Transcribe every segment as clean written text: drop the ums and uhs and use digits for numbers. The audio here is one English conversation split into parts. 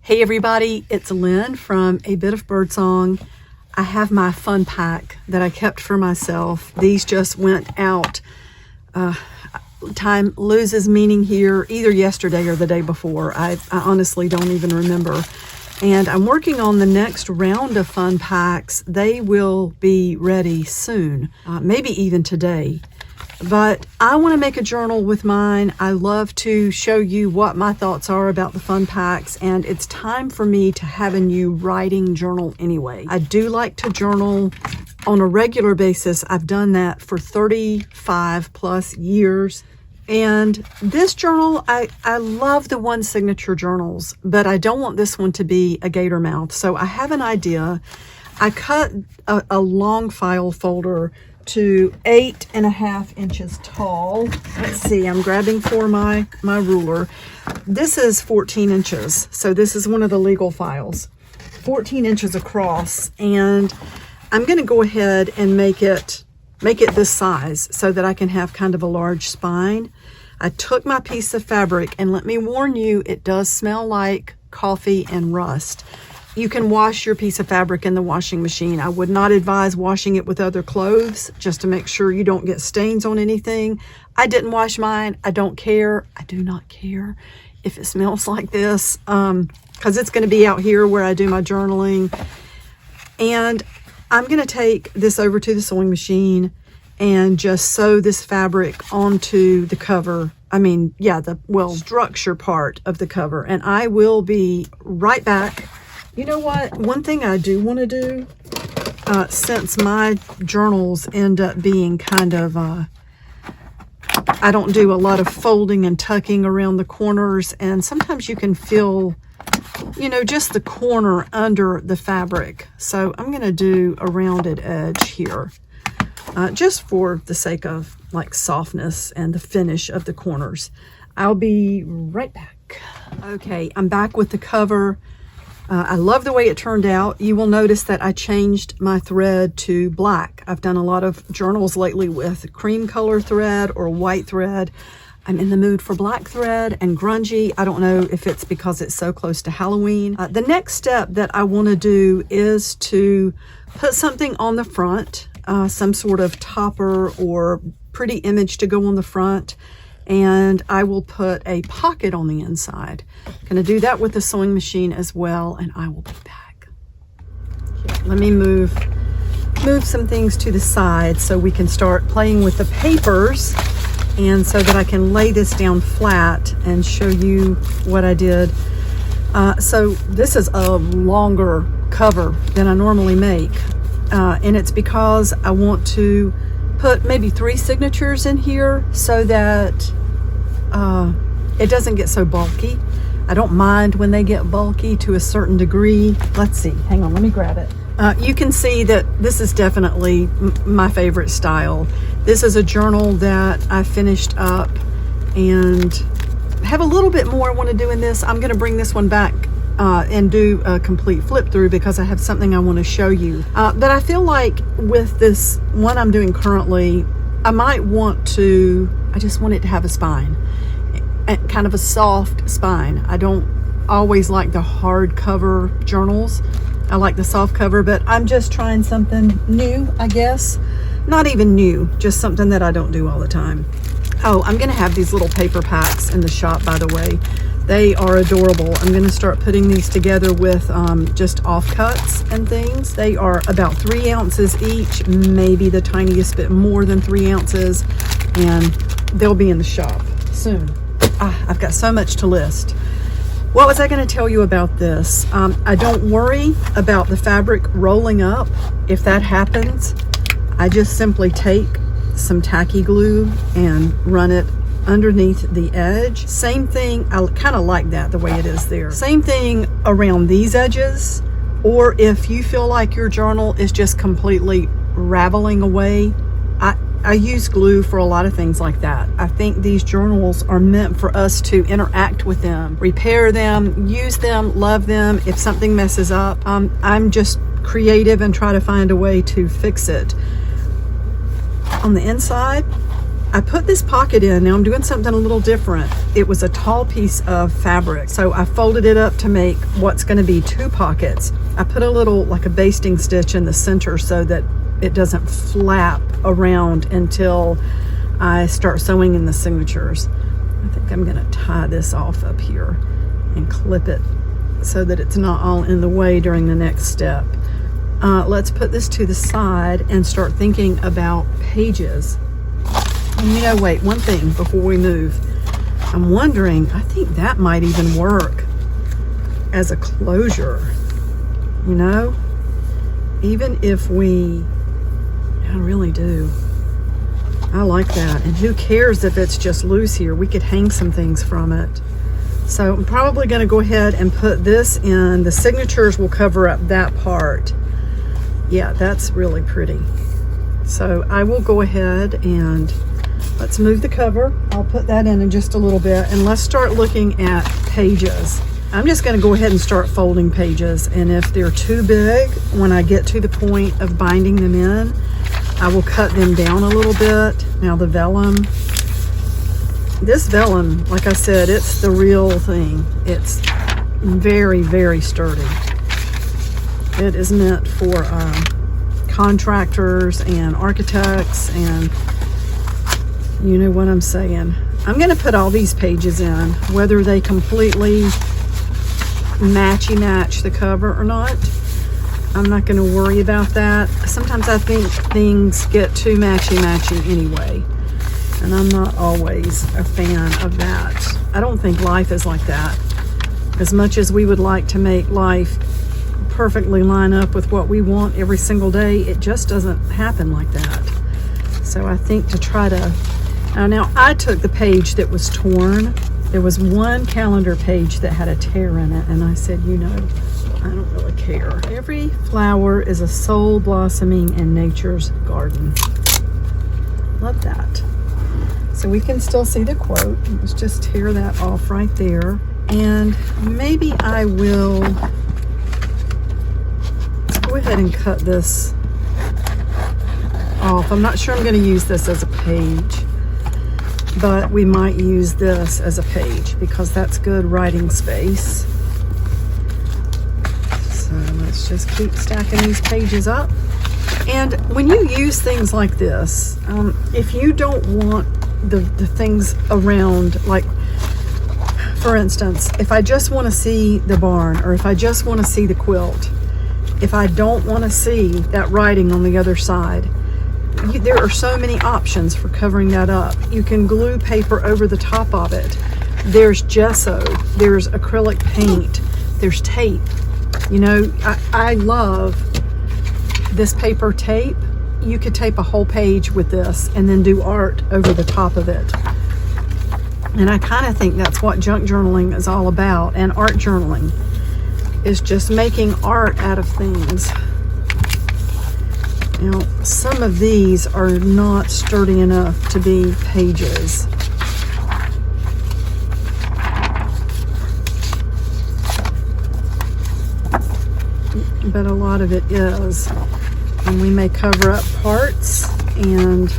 Hey everybody, it's Lynn from A Bit of Birdsong. I have my fun pack that I kept for myself. These just went out. Time loses meaning here, either yesterday or the day before. I honestly don't even remember. And I'm working on the next round of fun packs. They will be ready soon, maybe even today. But I want to make a journal with mine. I love to show you what my thoughts are about the fun packs, and it's time for me to have a new writing journal anyway. I do like to journal on a regular basis. I've done that for 35 plus years. And this journal, I love the one signature journals, but I don't want this one to be a gator mouth. So I have an idea. I cut a long file folder to 8.5 inches tall. Let's see, I'm grabbing for my ruler. This is 14 inches. So this is one of the legal files, 14 inches across. And I'm going to go ahead and make it this size so that I can have kind of a large spine. I took my piece of fabric, and let me warn you, it does smell like coffee and rust. You can wash your piece of fabric in the washing machine. I would not advise washing it with other clothes just to make sure you don't get stains on anything. I didn't wash mine. I don't care. I do not care if it smells like this because it's going to be out here where I do my journaling. And I'm going to take this over to the sewing machine and just sew this fabric onto the cover. The structure part of the cover. And I will be right back. You know what? One thing I do want to do, since my journals end up being kind of, I don't do a lot of folding and tucking around the corners, and sometimes you can feel, just the corner under the fabric. So I'm going to do a rounded edge here, just for the sake of like softness and the finish of the corners. I'll be right back. Okay, I'm back with the cover. I love the way it turned out. You will notice that I changed my thread to black. I've done a lot of journals lately with cream color thread or white thread. I'm in the mood for black thread and grungy. I don't know if it's because it's so close to Halloween. The next step that I want to do is to put something on the front, some sort of topper or pretty image to go on the front. And I will put a pocket on the inside. I'm going to do that with the sewing machine as well, and I will be back. Here, let me move some things to the side so we can start playing with the papers, and so that I can lay this down flat and show you what I did. So this is a longer cover than I normally make, and it's because I want to put maybe 3 signatures in here so that it doesn't get so bulky. I don't mind when they get bulky to a certain degree. Let's see, hang on, let me grab it. You can see that this is definitely my favorite style. This is a journal that I finished up and have a little bit more I want to do in this. I'm going to bring this one back and do a complete flip through because I have something I want to show you. But I feel like with this one I'm doing currently, I just want it to have a spine, kind of a soft spine. I don't always like the hard cover journals. I like the soft cover, but I'm just trying something new, I guess. Not even new, just something that I don't do all the time. Oh, I'm going to have these little paper packs in the shop, by the way. They are adorable. I'm going to start putting these together with just offcuts and things. They are about 3 ounces each, maybe the tiniest bit more than 3 ounces, and they'll be in the shop soon. I've got so much to list. What was I going to tell you about this? I don't worry about the fabric rolling up. If that happens, I just simply take some tacky glue and run it underneath the edge. Same thing, I kind of like that the way it is there. Same thing around these edges, or if you feel like your journal is just completely raveling away, I use glue for a lot of things like that. I think these journals are meant for us to interact with them, repair them, use them, love them. If something messes up, I'm just creative and try to find a way to fix it. On the inside, I put this pocket in. Now I'm doing something a little different. It was a tall piece of fabric, so I folded it up to make what's going to be 2 pockets. I put a little, like a basting stitch in the center so that it doesn't flap around until I start sewing in the signatures. I think I'm going to tie this off up here and clip it so that it's not all in the way during the next step. Let's put this to the side and start thinking about pages. And wait, one thing before we move. I'm wondering, I think that might even work as a closure. Even if I really do. I like that. And who cares if it's just loose here? We could hang some things from it. So I'm probably going to go ahead and put this in. The signatures will cover up that part. Yeah, that's really pretty. So I will go ahead and let's move the cover. I'll put that in just a little bit, and let's start looking at pages. I'm just going to go ahead and start folding pages, and if they're too big, when I get to the point of binding them in, I will cut them down a little bit. Now the vellum, this vellum, like I said, it's the real thing. It's very, very sturdy. It is meant for contractors and architects, and you know what I'm saying. I'm going to put all these pages in, whether they completely match the cover or not. I'm not going to worry about that. Sometimes I think things get too matchy anyway, and I'm not always a fan of that. I don't think life is like that. As much as we would like to make life perfectly line up with what we want every single day, it just doesn't happen like that. So I think to try to now I took the page that was torn. There was one calendar page that had a tear in it, and I said, I don't really care. Every flower is a soul blossoming in nature's garden. Love that. So we can still see the quote. Let's just tear that off right there. And maybe I will go ahead and cut this off. I'm not sure I'm going to use this as a page, but we might use this as a page because that's good writing space. So let's just keep stacking these pages up. And when you use things like this, if you don't want the things around, like for instance, if I just want to see the barn, or if I just want to see the quilt, if I don't want to see that writing on the other side, there are so many options for covering that up. You can glue paper over the top of it. There's gesso, there's acrylic paint, there's tape. I love this paper tape. You could tape a whole page with this and then do art over the top of it. And I kind of think that's what junk journaling is all about. And art journaling is just making art out of things. Now, some of these are not sturdy enough to be pages. But a lot of it is. And we may cover up parts and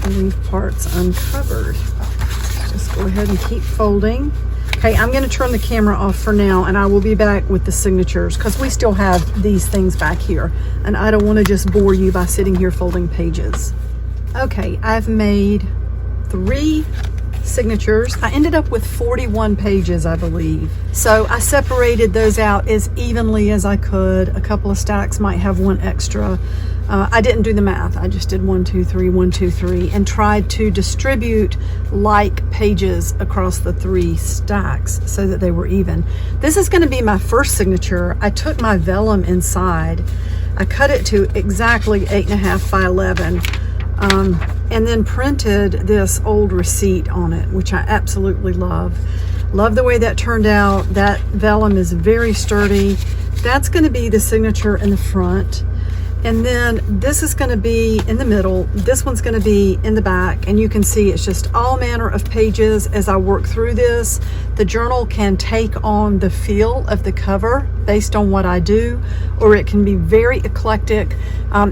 leave parts uncovered. Just go ahead and keep folding. Okay, I'm going to turn the camera off for now, and I will be back with the signatures because we still have these things back here, and I don't want to just bore you by sitting here folding pages. Okay, I've made 3 signatures. I ended up with 41 pages, I believe. So I separated those out as evenly as I could. A couple of stacks might have one extra. I didn't do the math. I just did 1, 2, 3, 1, 2, 3, and tried to distribute like pages across the 3 stacks so that they were even. This is going to be my first signature. I took my vellum inside. I cut it to exactly 8.5 by 11. And then printed this old receipt on it, which I absolutely love. Love the way that turned out. That vellum is very sturdy. That's going to be the signature in the front. And then this is going to be in the middle, this one's going to be in the back, and you can see it's just all manner of pages. As I work through this, the journal can take on the feel of the cover based on what I do, or it can be very eclectic.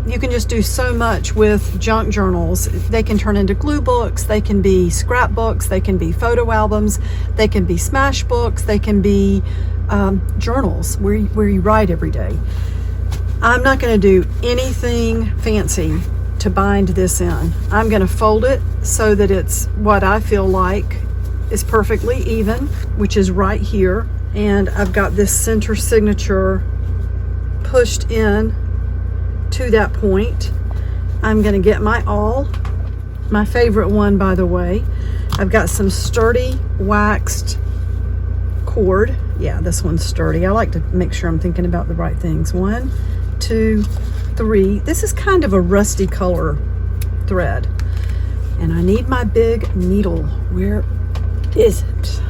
You can just do so much with junk journals. They can turn into glue books, they can be scrapbooks, they can be photo albums, they can be smash books, they can be journals where you write every day. I'm not going to do anything fancy to bind this in. I'm going to fold it so that it's what I feel like is perfectly even, which is right here. And I've got this center signature pushed in to that point. I'm going to get my awl, my favorite one, by the way. I've got some sturdy waxed cord. Yeah, this one's sturdy. I like to make sure I'm thinking about the right things. 1, 2, 3. This is kind of a rusty color thread. And I need my big needle. Where is it?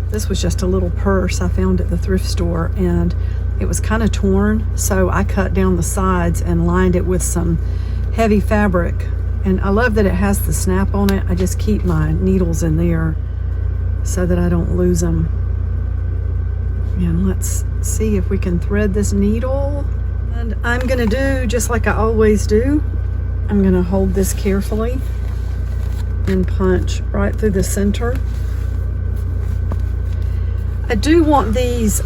This was just a little purse I found at the thrift store, and it was kind of torn, so I cut down the sides and lined it with some heavy fabric. And I love that it has the snap on it. I just keep my needles in there so that I don't lose them. And let's see if we can thread this needle. And I'm going to do just like I always do. I'm going to hold this carefully and punch right through the center. I do want these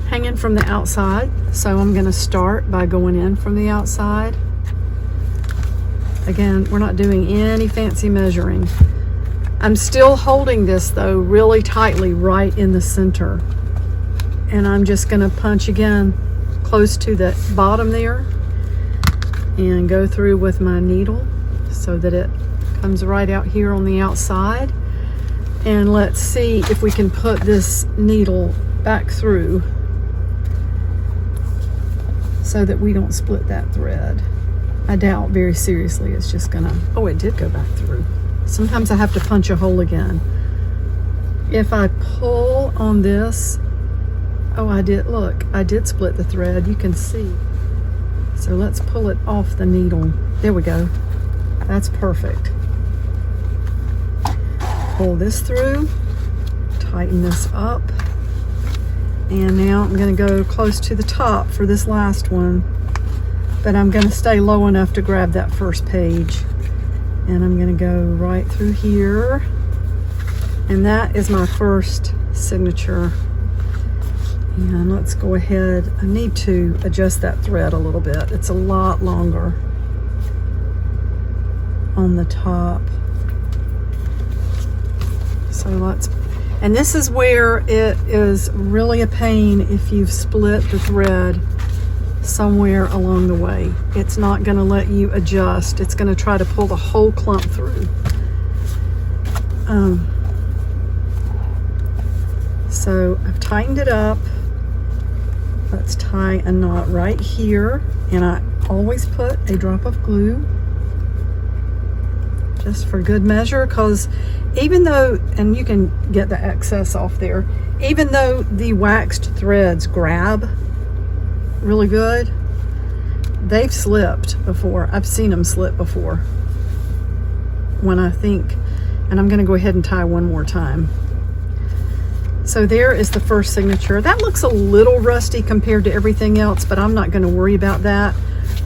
hanging from the outside, so I'm going to start by going in from the outside. Again, we're not doing any fancy measuring. I'm still holding this though really tightly right in the center. And I'm just going to punch again close to the bottom there and go through with my needle so that it comes right out here on the outside. And let's see if we can put this needle back through so that we don't split that thread. I doubt very seriously it's just gonna, oh, it did go back through. Sometimes I have to punch a hole again. If I pull on this, oh, I did, look, I did split the thread, you can see. So let's pull it off the needle. There we go. That's perfect. Pull this through, tighten this up, and now I'm going to go close to the top for this last one, but I'm going to stay low enough to grab that first page, and I'm going to go right through here, and that is my first signature. And let's go ahead, I need to adjust that thread a little bit. It's a lot longer on the top. So let's, and this is where it is really a pain if you've split the thread somewhere along the way. It's not going to let you adjust. It's going to try to pull the whole clump through. So I've tightened it up. Let's tie a knot right here, and I always put a drop of glue just for good measure, because even though, and you can get the excess off there, even though the waxed threads grab really good, they've slipped before. I've seen them slip before when I think, and I'm going to go ahead and tie one more time. So there is the first signature. That looks a little rusty compared to everything else, but I'm not going to worry about that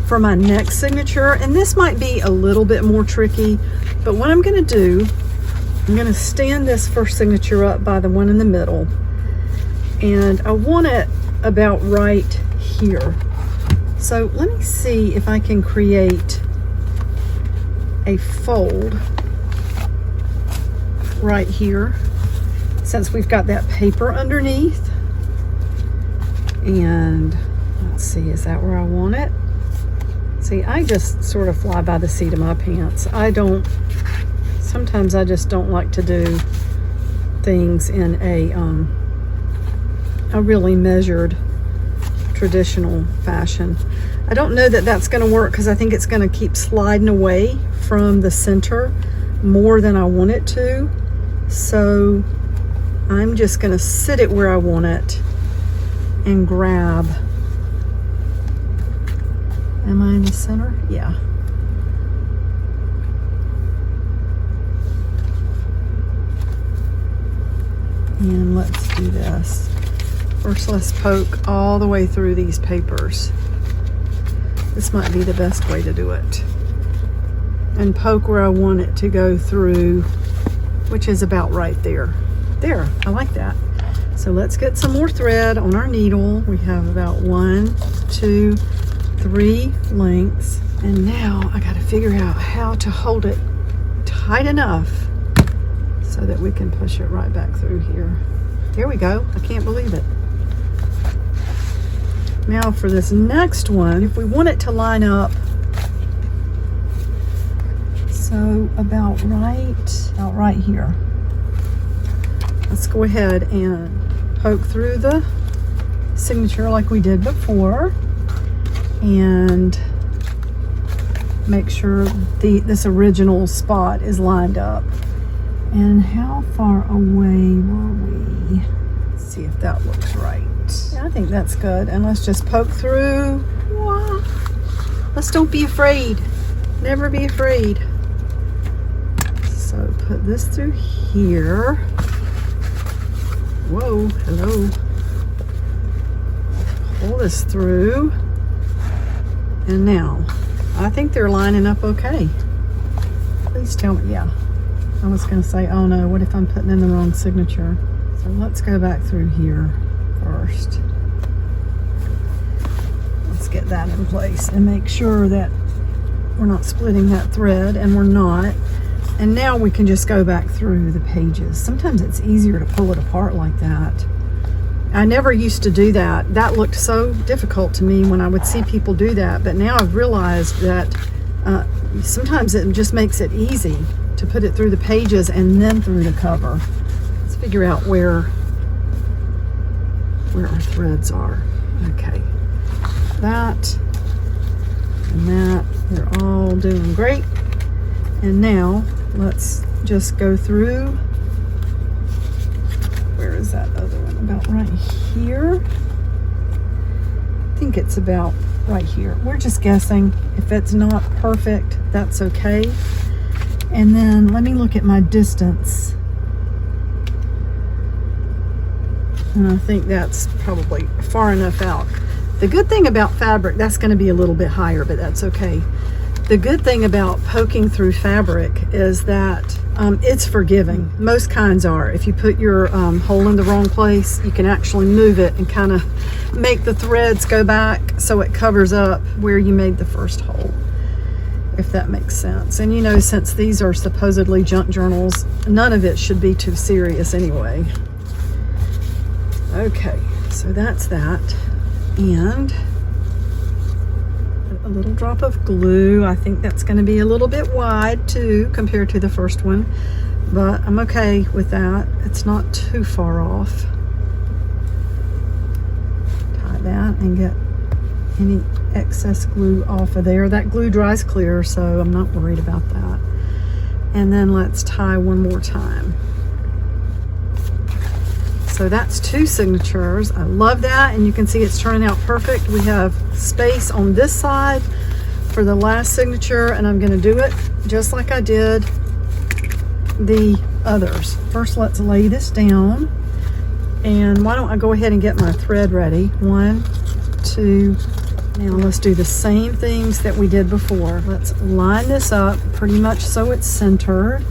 for my next signature. And this might be a little bit more tricky, but what I'm going to do, I'm going to stand this first signature up by the one in the middle, and I want it about right here. So let me see if I can create a fold right here, since we've got that paper underneath. And let's see, is that where I want it? See, I just sort of fly by the seat of my pants. Sometimes I just don't like to do things in a really measured, traditional fashion. I don't know that that's going to work, because I think it's going to keep sliding away from the center more than I want it to. So I'm just going to sit it where I want it and grab Am I in the center? Yeah. And let's do this. First, let's poke all the way through these papers. This might be the best way to do it. And poke where I want it to go through, which is about right there. There, I like that. So let's get some more thread on our needle. We have about 1, 2, 3 lengths. And now I gotta figure out how to hold it tight enough so that we can push it right back through here. There we go, I can't believe it. Now for this next one, if we want it to line up, so about right here. Let's go ahead and poke through the signature like we did before and make sure this original spot is lined up. And how far away were we? Let's see if that looks right. Yeah, I think that's good. And let's just poke through. Wow. Let's don't be afraid. Never be afraid. So put this through here. Whoa, hello. Pull this through. And now, I think they're lining up okay. Please tell me, yeah. I was gonna say, oh no, what if I'm putting in the wrong signature? So let's go back through here first. Let's get that in place and make sure that we're not splitting that thread, and we're not. And now we can just go back through the pages. Sometimes it's easier to pull it apart like that. I never used to do that. That looked so difficult to me when I would see people do that, but now I've realized that sometimes it just makes it easy to put it through the pages and then through the cover. Let's figure out where our threads are. Okay, that and that, they're all doing great. And now let's just go through. Where is that other one? About right here. I think it's about right here. We're just guessing. If it's not perfect, that's okay. And then let me look at my distance. And I think that's probably far enough out. The good thing about fabric, that's going to be a little bit higher, but that's okay. The good thing about poking through fabric is that it's forgiving. Most kinds are. If you put your hole in the wrong place, you can actually move it and kind of make the threads go back so it covers up where you made the first hole, if that makes sense. And you know, since these are supposedly junk journals, none of it should be too serious anyway. Okay, so that's that. And a little drop of glue. I think that's going to be a little bit wide too compared to the first one, but I'm okay with that. It's not too far off. Tie that and get any excess glue off of there. That glue dries clear, so I'm not worried about that. And then let's tie one more time. So that's 2 signatures. I love that, and you can see it's turning out perfect. We have space on this side for the last signature, and I'm going to do it just like I did the others. First, let's lay this down, and why don't I go ahead and get my thread ready. 1, 2. Now let's do the same things that we did before. Let's line this up pretty much so it's centered.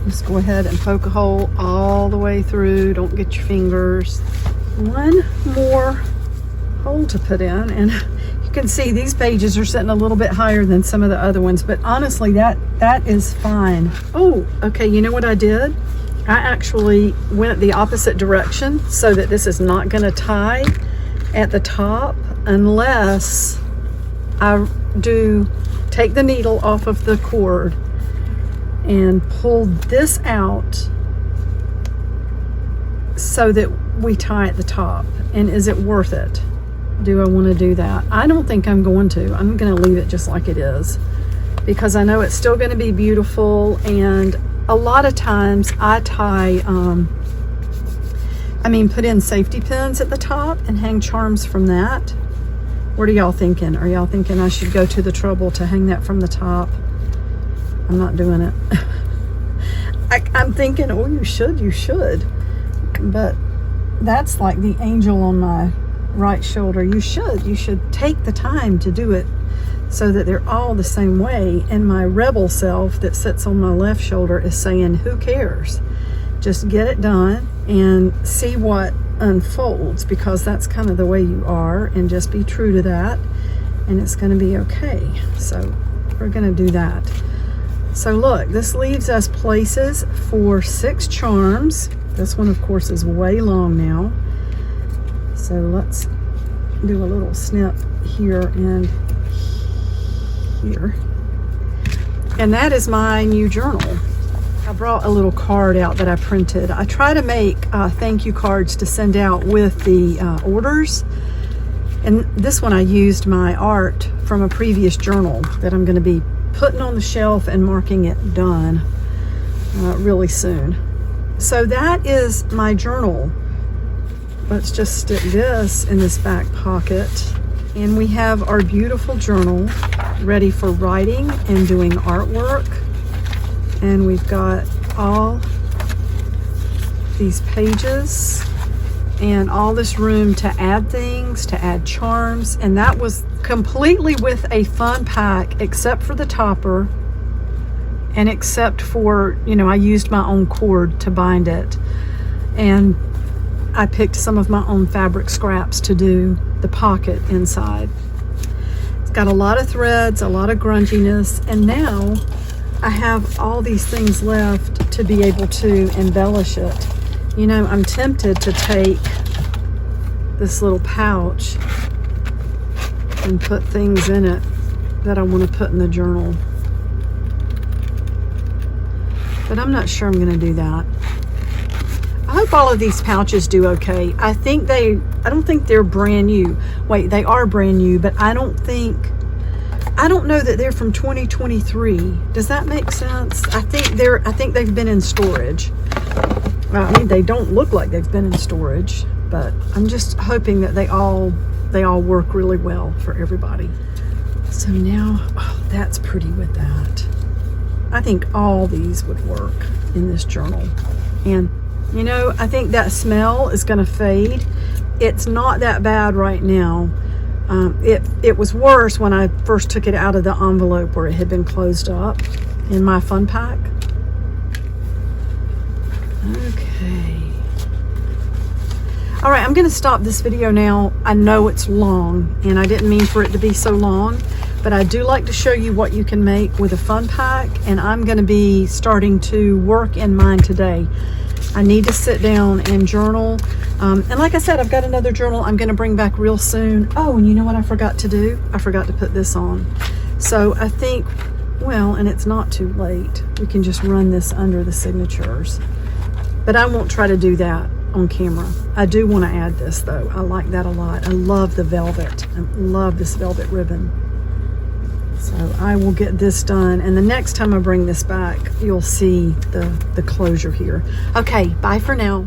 Just go ahead and poke a hole all the way through. Don't get your fingers. One more hole to put in, and you can see these pages are sitting a little bit higher than some of the other ones, but honestly that is fine. Oh, okay, you know what I did? I actually went the opposite direction so that this is not going to tie at the top unless I take the needle off of the cord and pull this out so that we tie at the top. And is it worth it? Do I want to do that? I don't think I'm going to. I'm going to leave it just like it is because I know it's still going to be beautiful. And a lot of times I tie, put in safety pins at the top and hang charms from that. What are y'all thinking? Are y'all thinking I should go to the trouble to hang that from the top? I'm not doing it. I'm thinking, oh, you should. But that's like the angel on my right shoulder. You should take the time to do it so that they're all the same way. And my rebel self that sits on my left shoulder is saying, who cares? Just get it done and see what unfolds, because that's kind of the way you are, and just be true to that, and it's going to be okay. So we're going to do that. So look, this leaves us places for 6 charms. This one, of course, is way long now. So let's do a little snip here and here. And that is my new journal. I brought a little card out that I printed. I try to make thank you cards to send out with the orders. And this one I used my art from a previous journal that I'm going to be putting on the shelf and marking it done really soon. So that is my journal. Let's just stick this in this back pocket. And we have our beautiful journal ready for writing and doing artwork. And we've got all these pages and all this room to add things, to add charms. And that was completely with a fun pack, except for the topper, and except for, you know, I used my own cord to bind it. And I picked some of my own fabric scraps to do the pocket inside. It's got a lot of threads, a lot of grunginess, and now I have all these things left to be able to embellish it. You know, I'm tempted to take this little pouch and put things in it that I want to put in the journal. But I'm not sure I'm going to do that. I hope all of these pouches do okay. I don't think they're brand new. Wait, they are brand new, but I don't know that they're from 2023. Does that make sense? I think they've been in storage. Well, I mean, they don't look like they've been in storage, but I'm just hoping that they all work really well for everybody. So now, oh, that's pretty with that. I think all these would work in this journal. And you know, I think that smell is going to fade. It's not that bad right now. It was worse when I first took it out of the envelope where it had been closed up in my fun pack. Okay. All right, I'm going to stop this video now. I know it's long, and I didn't mean for it to be so long, but I do like to show you what you can make with a fun pack, and I'm going to be starting to work in mine today. I need to sit down and journal. And like I said, I've got another journal I'm going to bring back real soon. Oh, and you know what I forgot to do? I forgot to put this on. So I think, well, and it's not too late. We can just run this under the signatures. But I won't try to do that on camera. I do want to add this, though. I like that a lot. I love the velvet. I love this velvet ribbon. So I will get this done, and the next time I bring this back, you'll see the closure here. Okay, bye for now.